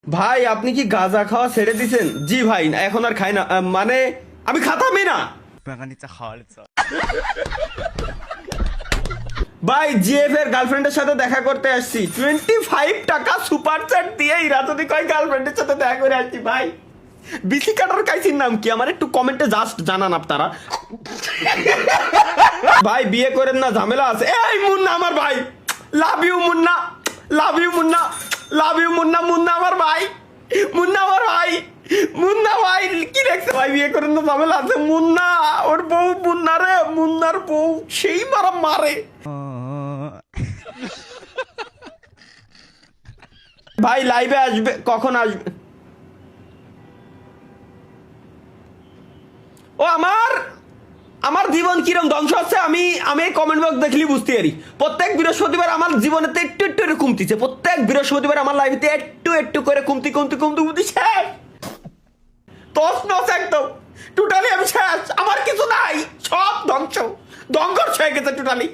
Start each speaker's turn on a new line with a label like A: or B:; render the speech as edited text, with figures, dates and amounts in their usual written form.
A: ভাই আপনি কি গাঁজা খাওয়া ছেড়ে দিছেন? জি ভাই, এখন আর খাই না, মানে আমি খাতামই না ভাই। জিএফ এর গার্লফ্রেন্ডের সাথে দেখা করতে আসছি, 25 টাকা সুপার চ্যাট দিয়ে রাজনী কয় গার্লফ্রেন্ডের সাথে দেখা করে আসছি ভাই। বিসি কাটার কাইসির নাম কি আমার একটু কমেন্টে জাস্ট জানান আপনারা। ভাই বিয়ে করেন না, ঝামেলা আছে। এই মুন্না আমার ভাই, love you Munna, love you Munna, love you Munna. Munna আমার ভাই, মুন্না আমার ভাই, মুন্না ভাই কি দেখছে ভাই, বিয়ে করেন না, ঝামেলা আছে। মুন্না ওর বউ, মুন্না রে, মুন্নার বউ সেই মারা মারে। ভাই লাইভে আসবে, কখন আসবে? ও আমার আমার জীবন কিরম ধ্বংস হচ্ছে আমি কমেন্ট বক্স দেখলি বুঝতে পারি। প্রত্যেক বৃহস্পতিবার আমার জীবনেতে একটু একটু করে কমতিছে, প্রত্যেক বৃহস্পতিবার আমার লাইফে একটু একটু করে কমতি কমতি কমতি কমতি শেষ, তস নস একদম টোটালি আমি শেষ, আমার কিছু নাই, সব ধ্বংস ধ্বংস হয়ে গেছে টোটালি।